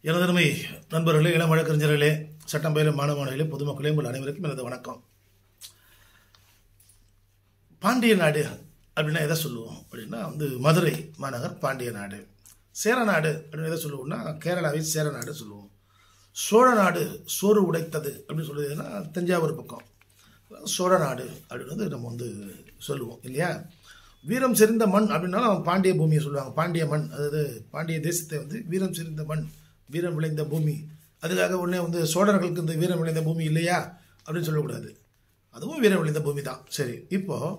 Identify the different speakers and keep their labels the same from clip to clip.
Speaker 1: எனதருமை நண்பர்களே, இளம் வழக்கறிஞர்களே, சட்டம் பயிலும் மாணவர்களே, பொதுமக்களே, உங்கள் அனைவருக்கும் எனது வணக்கம். பாண்டிய நாடு அப்படின்னா எதை சொல்லுவோம் அப்படின்னா மதுரை மாநகர் பாண்டிய நாடு. சேர நாடு அப்படின்னு எதை சொல்லுவோம்னா கேரளாவை சேர நாடு சொல்லுவோம். சோழ நாடு சோறு உடைத்தது அப்படின்னு சொல்லுறதுன்னா தஞ்சாவூர் பக்கம் சோழ நாடு அப்படின்னு நம்ம சொல்லுவோம் இல்லையா. வீரம் செறிந்த மண் அப்படின்னாலும் பாண்டிய பூமியை சொல்லுவாங்க. பாண்டிய மண், அதாவது பாண்டிய தேசத்தை வீரம் செறிந்த மண், வீரம் விளைந்த பூமி. அதுக்காக உடனே சோழர்களுக்கு இந்த வீரம் விளைந்த பூமி இல்லையா அப்படின்னு சொல்லக்கூடாது, அதுவும் வீரம் விளைந்த பூமி தான். சரி, இப்போது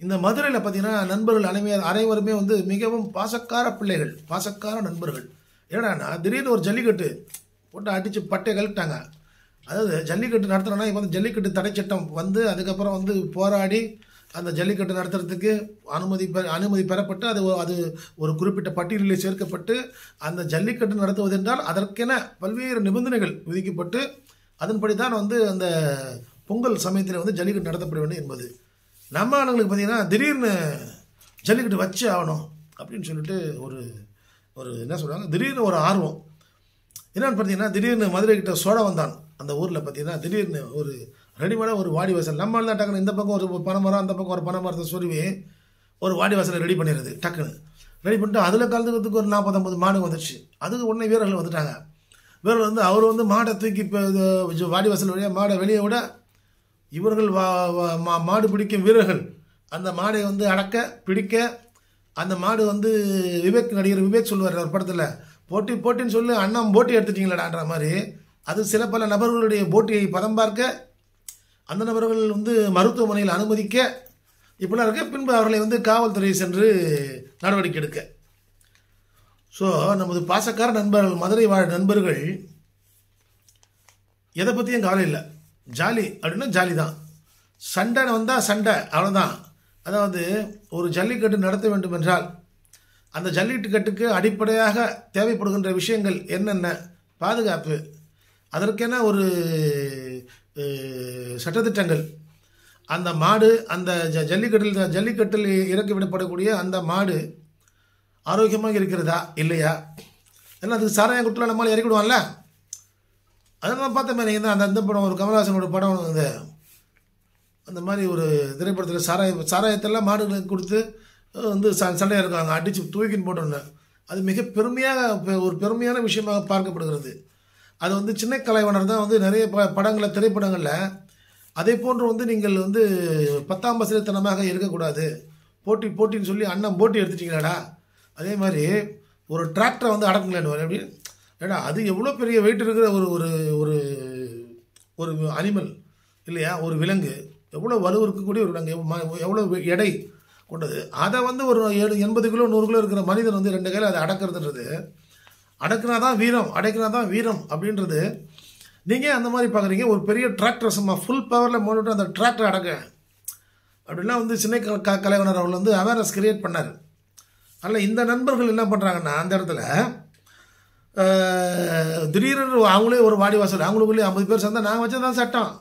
Speaker 1: இந்த மதுரையில் பார்த்தீங்கன்னா நண்பர்கள் அனைவருமே மிகவும் பாசக்கார பிள்ளைகள், பாசக்கார நண்பர்கள். ஏன்னா திடீர்னு ஒரு ஜல்லிக்கட்டு போட்டு அடித்து பட்டை கழட்டாங்க. அதாவது ஜல்லிக்கட்டு நடத்துகிறோன்னா இப்போ ஜல்லிக்கட்டு தடை சட்டம் அதுக்கப்புறம் போராடி அந்த ஜல்லிக்கட்டு நடத்துறதுக்கு அனுமதி பெறப்பட்டு அது ஒரு குறிப்பிட்ட பட்டியலில் சேர்க்கப்பட்டு அந்த ஜல்லிக்கட்டு நடத்துவதென்றால் அதற்கென பல்வேறு நிபந்தனைகள் விதிக்கப்பட்டு அதன்படி தான் அந்த பொங்கல் சமயத்தில் ஜல்லிக்கட்டு நடத்தப்பட வேண்டும் என்பது. நம்ம ஆளுங்களுக்கு பார்த்தீங்கன்னா திடீர்னு ஜல்லிக்கட்டு வச்சு ஆகணும் அப்படின்னு சொல்லிட்டு ஒரு என்ன சொல்கிறாங்க, திடீர்னு ஒரு ஆர்வம். என்னன்னு பார்த்தீங்கன்னா திடீர்னு மதுரை கிட்ட சோழவந்தான் அந்த ஊரில் பார்த்தீங்கன்னா திடீர்னு ஒரு ரெடிமேடாக ஒரு வாடி வாசல், நம்ம தான் டக்குன்னு இந்த பக்கம் ஒரு பனைமரம் அந்த பக்கம் ஒரு பனைமரத்தை சொருவி ஒரு வாடி வாசலை ரெடி பண்ணிடுறது. டக்குன்னு ரெடி பண்ணிட்டு அதில் கலந்துக்கிறதுக்கு ஒரு 40-50 மாடு வந்துடுச்சு. அதுக்கு உடனே வீரர்கள் வந்துட்டாங்க. வீரர்கள் அவர் மாடை தூக்கி இப்போ வாடி வாசல் வழியாக மாடை வெளியே விட இவர்கள் மாடு பிடிக்கும் வீரர்கள் அந்த மாடை அடக்க பிடிக்க அந்த மாடு விவேக், நடிகர் விவேக் சொல்லுவார் ஒரு படத்தில், போட்டின்னு சொல்லி அண்ணன் போட்டி எடுத்துட்டீங்களாடான்ற மாதிரி. அது சில பல நபர்களுடைய போட்டியை பதம் பார்க்க அந்த நபர்கள் மருத்துவமனையில் அனுமதிக்க இப்படிலாம் இருக்க, பின்பு அவர்களை காவல்துறை சென்று நடவடிக்கை எடுக்க. ஸோ நமது பாசக்கார நண்பர்கள், மதுரை வாழ் நண்பர்கள் எதை பற்றியும் கவலை இல்லை. ஜாலி அப்படின்னா ஜாலி தான். சண்டைன்னு வந்தால் சண்டை, அவ்வளோதான். அதாவது ஒரு ஜல்லிக்கட்டு நடத்த வேண்டும் என்றால் அந்த ஜல்லிக்கட்டுக்கு அடிப்படையாக தேவைப்படுகின்ற விஷயங்கள் என்னென்ன, பாதுகாப்பு, அதற்கென ஒரு சட்டத்திட்டங்கள், அந்த மாடு அந்த ஜல்லிக்கட்டில் இறக்கி விடப்படக்கூடிய அந்த மாடு ஆரோக்கியமாக இருக்கிறதா இல்லையா, ஏன்னா அதுக்கு சாராயம் குட்டில் நம்மளால் இறக்கிடுவான்ல. அதெல்லாம் பார்த்த மாதிரி அந்த படம், ஒரு கமல்ஹாசனோட படம் அந்த மாதிரி ஒரு திரைப்படத்தில் சாராயத்தெல்லாம் மாடுகளுக்கு கொடுத்து சண்டையாக இருக்காங்க, அடித்து தூக்கின்னு போட்டோன்னு. அது மிக ஒரு பெருமையான விஷயமாக பார்க்கப்படுகிறது. அது சின்ன கலைவனர் தான் நிறைய படங்களில், திரைப்படங்களில் அதே போன்று நீங்கள் 10ஆம் பசலித்தனமாக இருக்கக்கூடாது. போட்டின்னு சொல்லி அண்ணன் போட்டி எடுத்துட்டீங்களாடா, அதே மாதிரி ஒரு டிராக்டரை அடக்குங்களேன்னு அப்படின்னு. ஏடா அது எவ்வளோ பெரிய வெயிட் இருக்கிற ஒரு ஒரு அனிமல் இல்லையா, ஒரு விலங்கு, எவ்வளோ வலு இருக்கக்கூடிய ஒரு விலங்கு, எவ்வளோ எடை கொண்டது. அதை ஒரு 80 கிலோ 100 கிலோ இருக்கிற மனிதன் 2 கையில் அதை அடக்கிறதுன்றது, அடக்குனாதான் வீரம், அடக்குனாதான் வீரம் அப்படின்றது. நீங்கள் அந்த மாதிரி பார்க்குறீங்க. ஒரு பெரிய டிராக்டர் சும்மா ஃபுல் பவரில் மோடிட்டு அந்த டிராக்டர் அடக்க அப்படின்னா சின்ன கலைவனர் அவர்கள் அவேர்னஸ் கிரியேட் பண்ணார். அதில் இந்த நண்பர்கள் என்ன பண்ணுறாங்கன்னா அந்த இடத்துல திடீர்னு அவங்களே ஒரு வாடி வாசல், அவங்களுக்குள்ளே 50 பேர் சேர்ந்தால் நாங்கள் வச்சதான் சட்டம்,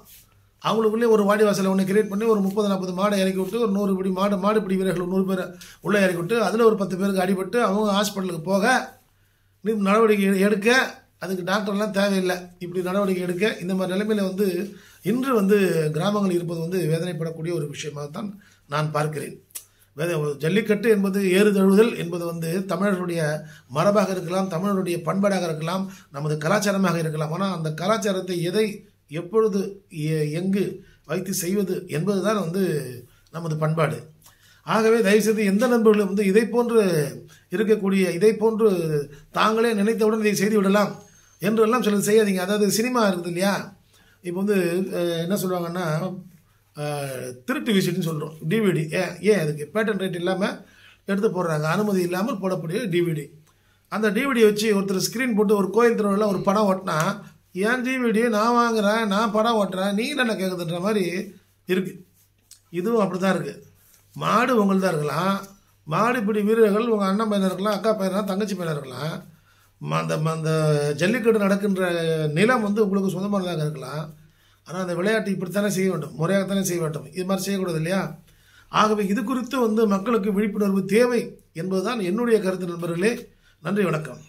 Speaker 1: அவங்களுக்குள்ளே ஒரு வாடி வாசலை ஒன்று கிரியேட் பண்ணி ஒரு 30-40 மாடை இறக்கி விட்டு ஒரு 100 பிடி மாடுபிடி வீரர்கள் 100 பேர் உள்ளே இறக்கி விட்டு அதில் ஒரு 10 பேருக்கு அடிபட்டு அவங்க ஹாஸ்பிட்டலுக்கு போக நடவடிக்கை எடுக்க, அதுக்கு டாக்டர்லாம் தேவையில்லை, இப்படி நடவடிக்கை எடுக்க. இந்த மாதிரி நிலைமையில் இன்று கிராமங்கள் இருப்பது வேதனைப்படக்கூடிய ஒரு விஷயமாகத்தான் நான் பார்க்கிறேன். ஜல்லிக்கட்டு என்பது, ஏறு தழுவுதல் என்பது தமிழர்களுடைய மரபாக இருக்கலாம், தமிழருடைய பண்பாடாக இருக்கலாம், நமது கலாச்சாரமாக இருக்கலாம். ஆனால் அந்த கலாச்சாரத்தை எதை எப்பொழுது எங்கு வைத்து செய்வது என்பது தான் நமது பண்பாடு. ஆகவே தயவுசெய்து எந்த நண்பர்களும் இதை போன்று இருக்கக்கூடிய, இதை போன்று தாங்களே நினைத்தவுடன் இதை செய்து விடலாம் என்றெல்லாம் சிலது செய்யாதீங்க. அதாவது சினிமா இருக்குது இல்லையா, இப்போ என்ன சொல்லுவாங்கன்னா திருட்டு விசிட்னு சொல்கிறோம், டிவிடி. ஏன் அதுக்கு பேட்டன் ரைட் இல்லாமல் எடுத்து போடுறாங்க, அனுமதி இல்லாமல் போடக்கூடிய டிவிடி. அந்த டிவிடியை வச்சு ஒருத்தர் ஸ்க்ரீன் போட்டு ஒரு கோயில் திருவிழா ஒரு படம் ஓட்டினா, ஏன் டிவிடி நான் வாங்குகிறேன், நான் படம் ஓட்டுறேன், நீ என்ன கேட்குதுன்ற மாதிரி இருக்குது. இதுவும் அப்படி தான் இருக்குது. மாடு உங்கள் தான் இருக்கலாம், மாடுபிடி வீரர்கள் உங்கள் அண்ணன் பையனாக இருக்கலாம், அக்கா பையனாக, தங்கச்சி பையனாக இருக்கலாம். அந்த ஜல்லிக்கட்டு நடக்கின்ற நிலம் உங்களுக்கு சொந்தமானதாக இருக்கலாம். ஆனால் அந்த விளையாட்டு இப்படித்தானே செய்ய வேண்டும், முறையாகத்தானே செய்ய வேண்டும், இது மாதிரி செய்யக்கூடாது இல்லையா. ஆகவே இது குறித்து மக்களுக்கு விழிப்புணர்வு தேவை என்பதுதான் என்னுடைய கருத்து. நண்பர்களே, நன்றி, வணக்கம்.